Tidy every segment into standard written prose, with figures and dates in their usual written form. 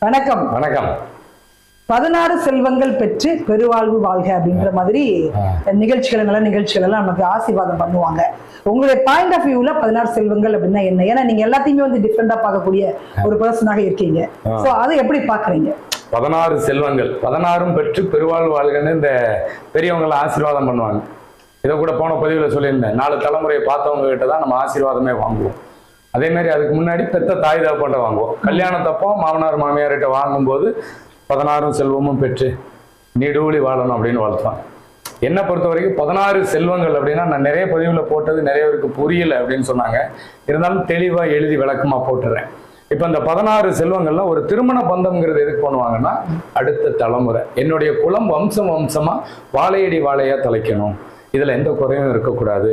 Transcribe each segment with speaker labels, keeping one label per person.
Speaker 1: வணக்கம்.
Speaker 2: வணக்கம்.
Speaker 1: 16 செல்வங்கள் பெற்று பெருவாழ்வு வாழ்க அப்படின்ற மாதிரி நிகழ்ச்சிகள் எல்லாம் நமக்கு ஆசீர்வாதம் பண்ணுவாங்க. உங்களுடைய பாயிண்ட் ஆஃப் வியூல 16 செல்வங்கள் அப்படின்னா என்ன? ஏன்னா நீங்க எல்லாத்தையுமே வந்து டிஃப்ரெண்டா பார்க்கக்கூடிய ஒரு பர்சனாக இருக்கீங்க. சோ அதை எப்படி பாக்குறீங்க?
Speaker 2: 16 செல்வங்கள் 16 பெற்று பெருவாழ்வு வாழ்கன்னு இந்த பெரியவங்களை ஆசீர்வாதம் பண்ணுவாங்க. இதை கூட போன பதிவுல சொல்லியிருந்தேன். 4 தலைமுறையை பார்த்தவங்க கிட்ட தான் நம்ம ஆசீர்வாதமே வாங்குவோம். அதே மாதிரி அதுக்கு முன்னாடி பெத்த தாய் தகப்பன்ட்ட வாங்குவோம். கல்யாணத்தப்போ மாமனார் மாமியார்கிட்ட வாங்கும்போது 16 செல்வமும் பெற்று நீடூழி வாழணும் அப்படின்னு வாழ்த்துவாங்க. என்னை பொறுத்த வரைக்கும் 16 செல்வங்கள் அப்படின்னா நான் நிறைய பதிவுல போட்டது நிறைய பேருக்கு புரியல அப்படின்னு சொன்னாங்க. இருந்தாலும் தெளிவா எழுதி விளக்கமா போட்டுறேன். இப்ப இந்த 16 செல்வங்கள்ல ஒரு திருமண பந்தம்ங்கிறது எதுக்கு பண்ணுவாங்கன்னா, அடுத்த தலைமுறை என்னுடைய குலம் வம்சமா வாழையடி வாழையா தலைக்கணும், இதுல எந்த குறையும் இருக்கக்கூடாது,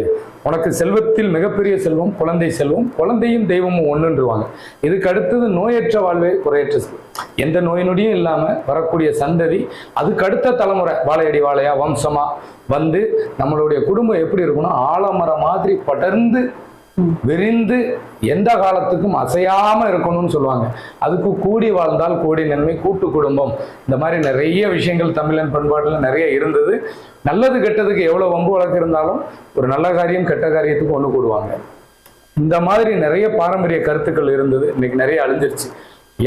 Speaker 2: உனக்கு செல்வத்தில் மிகப்பெரிய செல்வம் குழந்தை செல்வம், குழந்தையும் தெய்வமும் ஒண்ணுன்றுவாங்க. இதுக்கு அடுத்தது நோயற்ற வாழ்வே குறையற்ற செல்வம். எந்த நோய் நொடியும் இல்லாம வரக்கூடிய சந்ததி, அதுக்கு அடுத்த தலைமுறை வாழையடி வாழையா வம்சமா வந்து நம்மளுடைய குடும்பம் எப்படி இருக்கணும், ஆலமரம் மாதிரி படர்ந்து விரிந்து எந்த காலத்துக்கும் அசையாம இருக்கணும்னு சொல்லுவாங்க. அதுக்கு கூடி வாழ்ந்தால் கூடி நன்மை, கூட்டு குடும்பம், இந்த மாதிரி நிறைய விஷயங்கள் தமிழன் பண்பாடுல நிறைய இருந்தது. நல்லது கெட்டதுக்கு எவ்வளவு வம்பு வழக்கு இருந்தாலும் ஒரு நல்ல காரியம் கெட்ட காரியத்துக்கு ஒண்ணு கூடுவாங்க. இந்த மாதிரி நிறைய பாரம்பரிய கருத்துக்கள் இருந்தது. இன்னைக்கு நிறைய அழிஞ்சிருச்சு.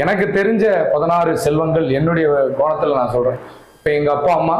Speaker 2: எனக்கு தெரிஞ்ச 16 செல்வங்கள் என்னுடைய கோணத்துல நான் சொல்றேன். இப்ப எங்க அப்பா அம்மா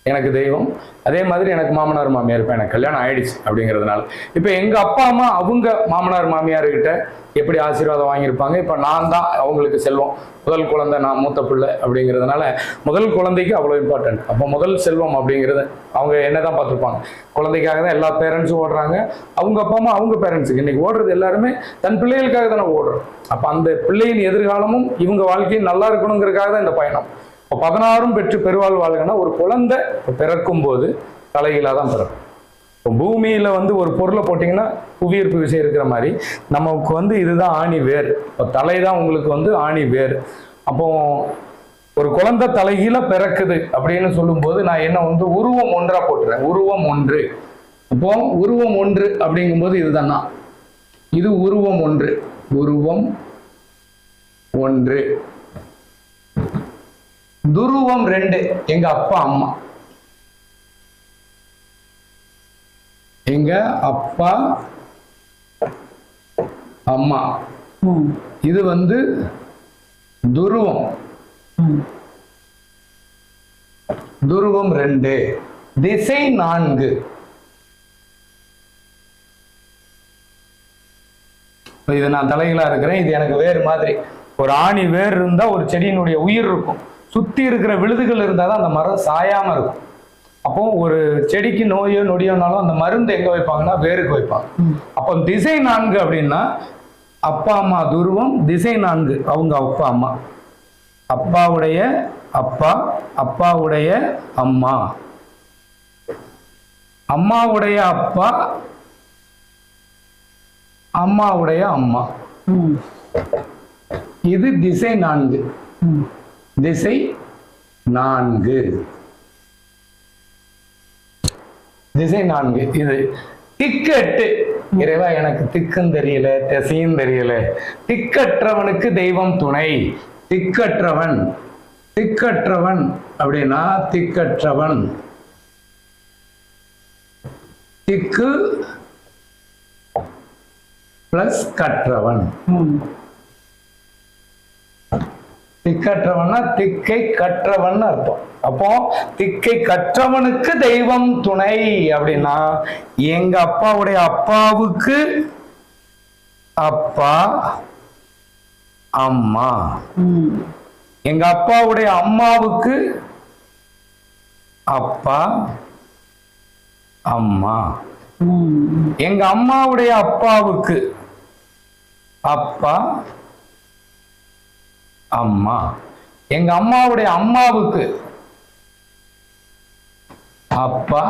Speaker 2: எனக்கு தெய்வம், அதே மாதிரி எனக்கு மாமனார் மாமியார். இப்போ எனக்கு கல்யாணம் ஆயிடுச்சு அப்படிங்கிறதுனால இப்போ எங்க அப்பா அம்மா அவங்க மாமனார் மாமியார்கிட்ட எப்படி ஆசீர்வாதம் வாங்கியிருப்பாங்க. இப்போ நான் தான் அவங்களுக்கு செல்வம். முதல் குழந்தை, நான் மூத்த பிள்ளை அப்படிங்கிறதுனால முதல் குழந்தைக்கு அவ்வளோ இம்பார்ட்டன்ட். அப்போ முதல் செல்வம் அப்படிங்கிறது அவங்க என்னதான் பார்த்துருப்பாங்க. குழந்தைக்காக தான் எல்லா பேரண்ட்ஸும் ஓடுறாங்க. அவங்க அப்பா அம்மா அவங்க பேரண்ட்ஸுக்கு இன்னைக்கு ஓடுறது எல்லாருமே தன் பிள்ளைகளுக்காக தானே ஓடுறோம். அப்போ அந்த பிள்ளையின் எதிர்காலமும் இவங்க வாழ்க்கையும் நல்லா இருக்கணுங்கிறதுக்காக தான் இந்த பயணம். 16 பெற்று பெருவாழ்வு வாழ்கன்னா ஒரு குழந்தை பிறக்கும் போது தலைகீழா தான் பிறக்கும். இப்போ பூமியில வந்து ஒரு பொருளை போட்டிங்கன்னா புவியீர்ப்பு விசை இருக்கிற மாதிரி நமக்கு வந்து இதுதான் ஆணி வேர். இப்போ தலை தான் உங்களுக்கு வந்து ஆணி வேர். அப்போ ஒரு குழந்தை தலைகீழ பிறக்குது அப்படின்னு சொல்லும்போது நான் என்ன வந்து உருவம் ஒன்றா போட்டுறேன். உருவம் ஒன்று. இப்போ உருவம் ஒன்று அப்படிங்கும்போது இதுதான் நான். இது உருவம் ஒன்று. உருவம் ஒன்று. துருவம் 2 எங்க அப்பா அம்மா. எங்க அப்பா அம்மா. இது வந்து துருவம். துருவம் 2. திசை 4. இது நான் தலைகளா இருக்கிறேன். இது எனக்கு வேறு மாதிரி. ஒரு ஆணி வேர் இருந்தா ஒரு செடியினுடைய உயிர் இருக்கும். சுத்தி இருக்கிற விழுதுகள் இருந்தாதான் அந்த மரம் சாயாம இருக்கும். அப்போ ஒரு செடிக்கு நோயோ நொடியோனாலும் அந்த மருந்து எங்க வைப்பாங்கன்னா வேருக்கு வைப்பாங்க. அப்போ திசை 4 அப்படின்னா அப்பா அம்மா துருவம், திசை 4 அவங்க அப்பா அம்மா. அப்பாவுடைய அப்பா, அப்பாவுடைய அம்மா, அம்மாவுடைய அப்பா, அம்மாவுடைய அம்மா. இது திசை 4. திசை 4. திசை 4. இது திக்கு 8. இறைவா எனக்கு திக்கும் தெரியல, திசையும் தெரியல. திக்கற்றவனுக்கு தெய்வம் துணை. திக்கற்றவன். திக்கற்றவன் அப்படின்னா திக்கற்றவன். திக்கு பிளஸ் கற்றவன். திக்கற்றவன்னா திக்கை கற்றவன் அர்த்தம். அப்போ திக்கை கற்றவனுக்கு தெய்வம் துணை அப்படின்னா எங்க அப்பாவுடைய அப்பாவுக்கு அப்பா அம்மா, எங்க அப்பாவுடைய அம்மாவுக்கு அப்பா அம்மா, எங்க அம்மாவுடைய அப்பாவுக்கு அப்பா அம்மா, எங்க அம்மாவுடைய அம்மாவுக்கு அப்பா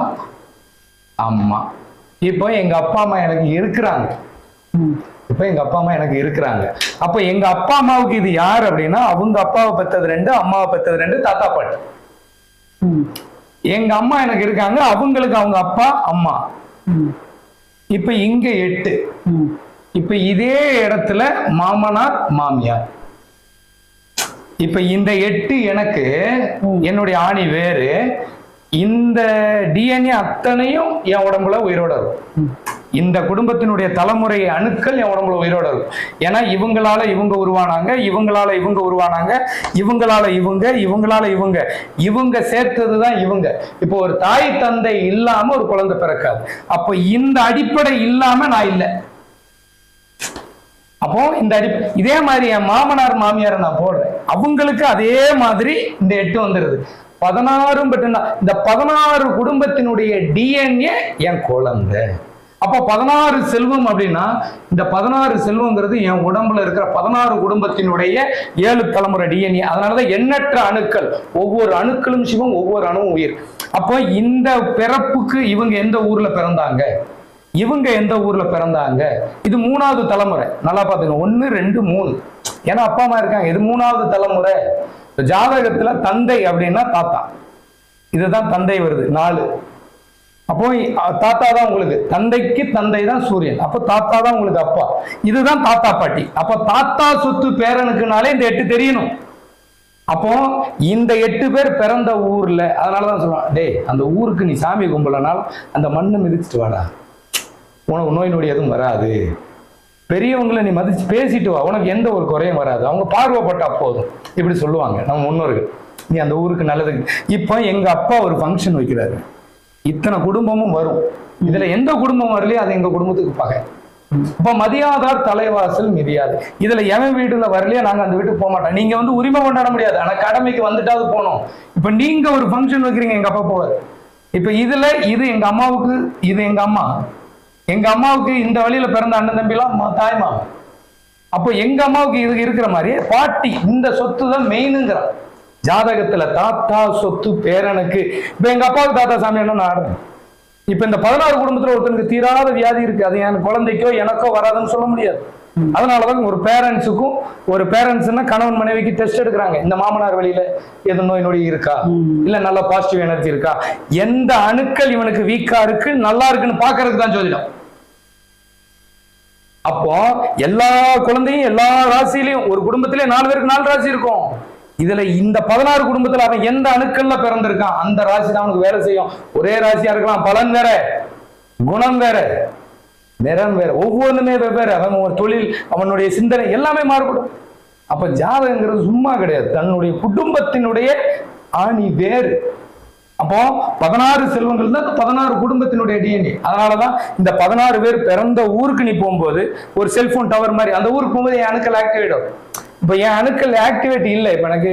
Speaker 2: அம்மா. இப்போ எங்க அப்பா அம்மா எனக்கு இருக்கிறாங்க. இப்ப எங்க அப்பா அம்மா எனக்கு இருக்கிறாங்க. அப்ப எங்க அப்பா அம்மாவுக்கு இது யார் அப்படின்னா அவங்க அப்பாவை பெற்றது 2, அம்மாவை பெற்றது 2, தாத்தா பாட்டு. எங்க அம்மா எனக்கு இருக்காங்க, அவங்களுக்கு அவங்க அப்பா அம்மா. இப்ப இங்க 8. இப்ப இதே இடத்துல மாமனார் மாமியார். இப்ப இந்த 8 எனக்கு என்னுடைய ஆணி வேறு, இந்த டிஎன்ஏ அத்தனையும் என் உடம்புல உயிரோட இருக்கும். இந்த குடும்பத்தினுடைய தலைமுறை அணுக்கள் என் உடம்புல உயிரோட இருக்கும். ஏன்னா இவங்களால இவங்க உருவானாங்க, இவங்களால இவங்க உருவானாங்க, இவங்களால இவங்க, இவங்களால இவங்க, இவங்க சேர்த்ததுதான் இவங்க. இப்போ ஒரு தாய் தந்தை இல்லாம ஒரு குழந்தை பிறக்காது. அப்போ இந்த அடிப்படை இல்லாம நான் இல்லை. அப்போ இந்த இதே மாதிரி என் மாமனார் மாமியாரை நான் போடுறேன், அவங்களுக்கு அதே மாதிரி இந்த 8 வந்துருது. 16 பெற்றுனா இந்த 16 குடும்பத்தினுடைய டிஎன்ஏ என் குழந்தை. அப்போ 16 செல்வம் அப்படின்னா இந்த 16 செல்வங்கிறது என் உடம்புல இருக்கிற 16 குடும்பத்தினுடைய 7 தலைமுறை டிஎன்ஏ. அதனாலதான் எண்ணற்ற அணுக்கள், ஒவ்வொரு அணுக்களும் சிவம், ஒவ்வொரு அணுவும் உயிர். அப்போ இந்த பிறப்புக்கு இவங்க எந்த ஊர்ல பிறந்தாங்க, இவங்க எந்த ஊர்ல பிறந்தாங்க, இது 3வது தலைமுறை. நல்லா பாத்துங்க, 1 2 3. ஏன்னா அப்பா அம்மா இருக்காங்க, இது 3வது தலைமுறை. ஜாதகத்துல தந்தை அப்படின்னா தாத்தா, இதுதான் தந்தை வருது 4. அப்போ தாத்தா தான் உங்களுக்கு, தந்தைக்கு தந்தை தான் சூரியன், அப்போ தாத்தா தான் உங்களுக்கு அப்பா, இதுதான் தாத்தா பாட்டி. அப்போ தாத்தா சொத்து பேரனுக்குனாலே இந்த 8 தெரியணும். அப்போ இந்த 8 பேர் பிறந்த ஊர்ல, அதனாலதான் சொல்லுவான், டேய் அந்த ஊருக்கு நீ சாமி கும்பலனாலும் அந்த மண்ணை மிதிச்சுட்டு வாடா, உனக்கு நோய் நொடி எதுவும் வராது. பெரியவங்களை நீ மதிச்சு பேசிட்டு வா, உனக்கு எந்த ஒரு குறையும் வராது, அவங்க பார்வைப்பட்டா போதும், இப்படி சொல்லுவாங்க நம்ம முன்னோர்கள். நீ அந்த ஊருக்கு நல்லதுக்கு. இப்போ எங்க அப்பா ஒரு ஃபங்க்ஷன் வைக்கிறாரு, இத்தனை குடும்பமும் வரும், இதுல எந்த குடும்பம் வரலையோ அது எங்க குடும்பத்துக்கு பகை. இப்ப மதியாதார் தலைவாசல் மிதியாது. இதுல எவன் வீட்டுல வரலையோ நாங்க அந்த வீட்டுக்கு போக மாட்டோம். நீங்க வந்து உரிமை கொண்டாட முடியாது, ஆனா கடமைக்கு வந்துட்டாவது போனோம். இப்ப நீங்க ஒரு ஃபங்க்ஷன் வைக்கிறீங்க, எங்க அப்பா போவார். இப்ப இதுல இது எங்க அம்மாவுக்கு, இது எங்க அம்மா, எங்க அம்மாவுக்கு இந்த வழியில பிறந்த அண்ணன் தம்பிலாம் தாய்மா. அப்போ எங்க அம்மாவுக்கு இது இருக்கிற மாதிரி பாட்டி இந்த சொத்து தான் மெயினுங்கிறான் ஜாதகத்துல. தாத்தா சொத்து பேரனுக்கு. இப்ப எங்க அப்பாவுக்கு தாத்தா சாமி என்ன ஆடுறேன். இப்ப இந்த 16 குடும்பத்துல ஒருத்தனுக்கு தீராத வியாதி இருக்கு, அது என் குழந்தைக்கோ எனக்கோ வராதுன்னு சொல்ல முடியாது. அதனாலதான் ஒரு பேரண்ட்ஸுக்கும், ஒரு பேரண்ட்ஸ்னா கணவன் மனைவிக்கு டெஸ்ட் எடுக்கிறாங்க, இந்த மாமனார் வழியில எது நோய் நொடி இருக்கா, இல்ல நல்ல பாசிட்டிவ் எனர்ஜி இருக்கா, எந்த அணுக்கள் இவனுக்கு வீக்கா இருக்கு நல்லா இருக்குன்னு பாக்குறதுக்கு தான் ஜோதிடம். அப்போ எல்லா குழந்தையும் எல்லா ராசியிலையும், ஒரு குடும்பத்திலே 4 பேருக்கு 4 ராசி இருக்கும். இதுல இந்த 16 குடும்பத்துல அவன் எந்த அணுக்கள்ல பிறந்திருக்கான் அந்த ராசி தான் அவனுக்கு வேலை செய்யும். ஒரே ராசியா இருக்கலாம், பலன் வேற, குணம் வேற, நிறம் வேற, ஒவ்வொன்றுமே வெவ்வேறு. அவன் ஒரு தொழில், அவனுடைய சிந்தனை எல்லாமே மாறுபடும். அப்ப ஜாதகங்கிறது சும்மா கிடையாது, தன்னுடைய குடும்பத்தினுடைய ஆணி வேறு. அப்போ 16 செல்வங்கள் தான் 16 குடும்பத்தினுடைய டிஎன்ஏ. அதனாலதான் இந்த 16 பேர் பிறந்த ஊருக்கு நீ போகும்போது ஒரு செல்போன் டவர் மாதிரி அந்த ஊருக்கு போகும்போது என் அணுக்கள் ஆக்டிவேட் ஆகும். இப்ப என் அணுக்கள் ஆக்டிவேட் இல்லை, இப்ப எனக்கு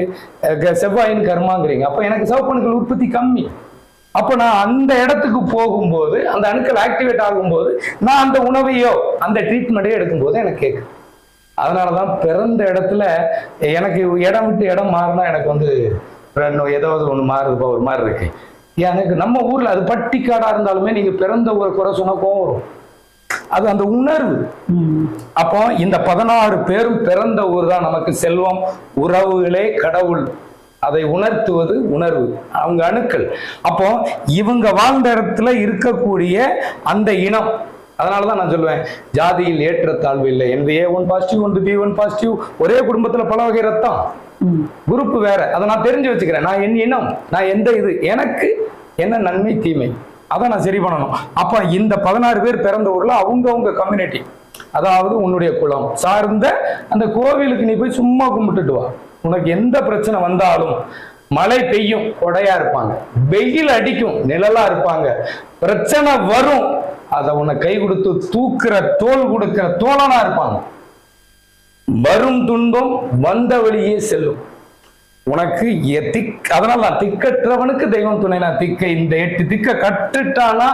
Speaker 2: செவ்வாயின் கர்மாங்கிறீங்க, அப்ப எனக்கு சிவப்பணுக்கள் உற்பத்தி கம்மி. அப்ப நான் அந்த இடத்துக்கு போகும்போது அந்த அணுக்கள் ஆக்டிவேட் ஆகும்போது நான் அந்த உணவையோ அந்த ட்ரீட்மெண்ட்டையோ எடுக்கும்போது எனக்கு கேட்கும். அதனாலதான் பிறந்த இடத்துல எனக்கு இடம் விட்டு இடம் மாறினா எனக்கு வந்து ஏதாவது ஒண்ணு மாறுதுப்பா, ஒரு மாதிரி இருக்கு. எனக்கு நம்ம ஊர்ல அது பட்டிக்காடா இருந்தாலுமே நீங்க பிறந்த ஒரு குறை சொன்னா கோவம் வரும், அது அந்த உணர்வு. அப்போ இந்த 16 பேரும் பிறந்த ஊர் தான் நமக்கு செல்வம், உறவுகளே கடவுள், அதை உணர்த்துவது உணர்வு, அவங்க அணுக்கள். அப்போ இவங்க வாழ்ந்த இடத்துல இருக்கக்கூடிய அந்த இனம். அதனாலதான் நான் சொல்லுவேன், ஜாதியில் ஏற்றத்தாழ்வு இல்லை. எந்த A1 பாசிட்டிவ், ஒன்று B1 பாசிட்டிவ், ஒரே குடும்பத்துல பல வகை ரத்தம், குரூப் வேற. அதை நான் தெரிஞ்சு வச்சுக்கிறேன். நான் என் இனம், நான் எந்த இது, எனக்கு என்ன நன்மை தீமை, அதை நான் சரி பண்ணணும். அப்ப இந்த 16 பேர் பிறந்த ஊர்ல அவங்கவுங்க கம்யூனிட்டி, அதாவது உன்னுடைய குலம் சார்ந்த அந்த கோவிலுக்கு நீ போய் சும்மா கும்பிட்டுட்டு வா. உனக்கு எந்த பிரச்சனை வந்தாலும், மழை பெய்யும் கொடையா இருப்பாங்க, வெயில் அடிக்கும் நிழலா இருப்பாங்க, பிரச்சனை வரும் அதை உன்னை கை கொடுத்து தூக்குற தோல் கொடுக்கிற தோழனா இருப்பாங்க. வரும் துன்பம் வந்த வழியே செல்லும். உனக்கு அதனால நான் திக்கற்றவனுக்கு தெய்வம் துணை. நான் இந்த 8 திக்க கட்டுட்டானா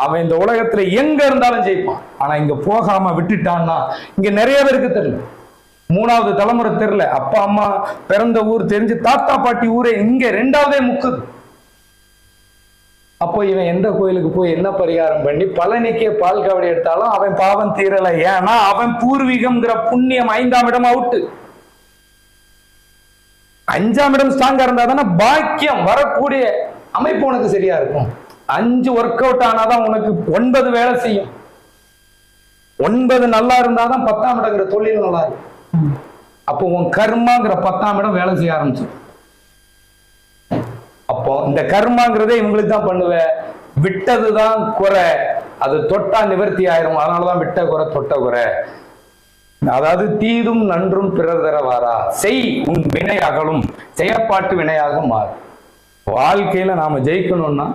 Speaker 2: அவன் இந்த உலகத்துல எங்க இருந்தாலும் ஜெயிப்பான். ஆனா இங்க போகாம விட்டுட்டான்னா, இங்க நிறைய பேருக்கு தெரியல, 3வது தலைமுறை தெரியல, அப்பா அம்மா பிறந்த ஊர் தெரிஞ்சு தாத்தா பாட்டி ஊரே இங்க 2வதே முக்குது. அப்போ இவன் எந்த கோயிலுக்கு போய் என்ன பரிகாரம் பண்ணி பழனிக்கே பால் காவடி எடுத்தாலும் அவன் பாவம் தீரல. ஏன்னா அவன் பூர்வீகம்ங்கிற புண்ணியம் 5ஆம் இடம் அவுட்டு. 5ஆம் இடம் ஸ்ட்ராங்கா இருந்தா தானே பாக்கியம் வரக்கூடிய அமைப்பு உனக்கு சரியா இருக்கும். 5 ஒர்க் அவுட் ஆனாதான் உனக்கு 9 வேலை செய்யும். 9 நல்லா இருந்தாதான் 10ஆம் இடங்கிற தொழில் நல்லா இருக்கும். அப்போ உன் கர்மாங்கிற 10ஆம் இடம் வேலை செய்ய ஆரம்பிச்சு. அப்போ இந்த கர்மாங்கிறதே இவங்களுக்கு தான் பண்ணுவ. விட்டதுதான் குறை, அது தொட்டா நிவர்த்தி ஆயிரும். அதனாலதான் விட்ட குறை தொட்ட குறை. அதாவது தீதும் நன்றும் பிறர் தர வாரா, செய் உன் வினை அகலும், செயற்பாட்டு வினையாக மாறும். வாழ்க்கையில நாம ஜெயிக்கணும்னா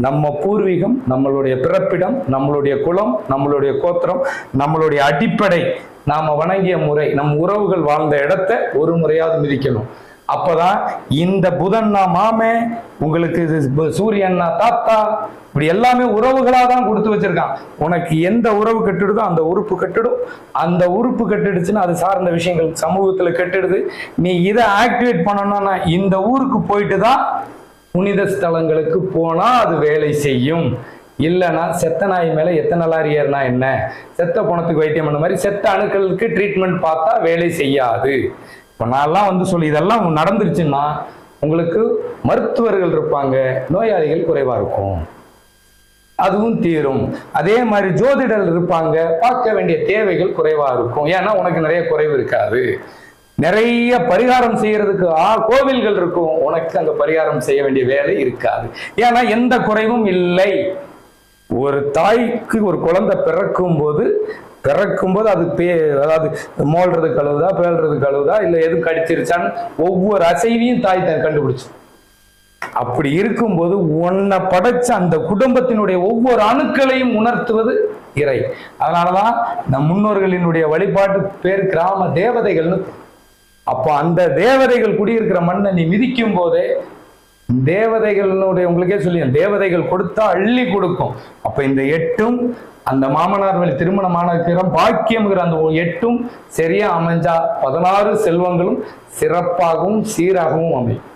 Speaker 2: நம்ம பூர்வீகம், நம்மளுடைய பிறப்பிடம், நம்மளுடைய குலம், நம்மளுடைய கோத்திரம், நம்மளுடைய அடிப்படை, நாம வணங்கிய முறை, நம் உறவுகள் வாழ்ந்த இடத்தை ஒரு முறையாவது மிதிக்கணும். அப்பதான் இந்த புதன்னா மாமே, உங்களுக்கு சூரியன்னா தாத்தா, இப்படி எல்லாமே உறவுகளா தான் கொடுத்து வச்சிருக்கான். உனக்கு எந்த உறவு கெட்டுடுதோ அந்த உறுப்பு கெட்டுடும். அந்த உறுப்பு கெட்டுடுச்சுன்னா அது சார்ந்த விஷயங்கள் சமூகத்துல கெட்டுடுது. நீ இதை ஆக்டிவேட் பண்ணணும்னா இந்த ஊருக்கு போயிட்டு தான் புனித ஸ்தலங்களுக்கு போனா அது வேலை செய்யும். இல்லைன்னா செத்த நாய் மேல எத்தனை லாரி ஏறினா என்ன, செத்த பணத்துக்கு வைத்தியம் பண்ண மாதிரி செத்த அணுக்களுக்கு ட்ரீட்மெண்ட் பார்த்தா வேலை செய்யாது. இப்போ நான்லாம் சொல்லி இதெல்லாம் நடந்துருச்சுன்னா உங்களுக்கு மருத்துவர்கள் இருப்பாங்க, நோயாளிகள் குறைவா இருக்கும், அதுவும் தீரும். அதே மாதிரி ஜோதிடர் இருப்பாங்க, பார்க்க வேண்டிய தேவைகள் குறைவா இருக்கும். ஏன்னா உனக்கு நிறைய குறைவு இருக்காது. நிறைய பரிகாரம் செய்யறதுக்கு கோவில்கள் இருக்கும், உனக்கு அங்க பரிகாரம் செய்ய வேண்டிய வேலை இருக்காது. ஏன்னா எந்த குறைவும் இல்லை. ஒரு தாய்க்கு ஒரு குழந்தை பிறக்கும் போது அது அதாவது மோல்றது கழுவுதா, பேழ்றது கழுவுதா, இல்ல எதுவும் கடிச்சிருச்சான்னு ஒவ்வொரு அசைவையும் தாய் தான் கண்டுபிடிச்சு. அப்படி இருக்கும்போது உன்னை படைச்ச அந்த குடும்பத்தினுடைய ஒவ்வொரு அணுக்களையும் உணர்த்துவது இறை. அதனாலதான் நம் முன்னோர்களினுடைய வழிபாட்டு பேர் கிராம தேவதைகள்னு. அப்போ அந்த தேவதைகள் குடியிருக்கிற மண்ணை நீ மிதிக்கும் போதே தேவதைகளுடைய, உங்களுக்கே சொல்லி தேவதைகள் கொடுத்தா அள்ளி கொடுக்கும். அப்ப இந்த 8ம் அந்த மாமனார் வழி திருமணமான பாக்கியம்ங்கிற அந்த 8ம் சரியா அமைஞ்சா 16 செல்வங்களும் சிறப்பாகவும் சீராகவும் அமையும்.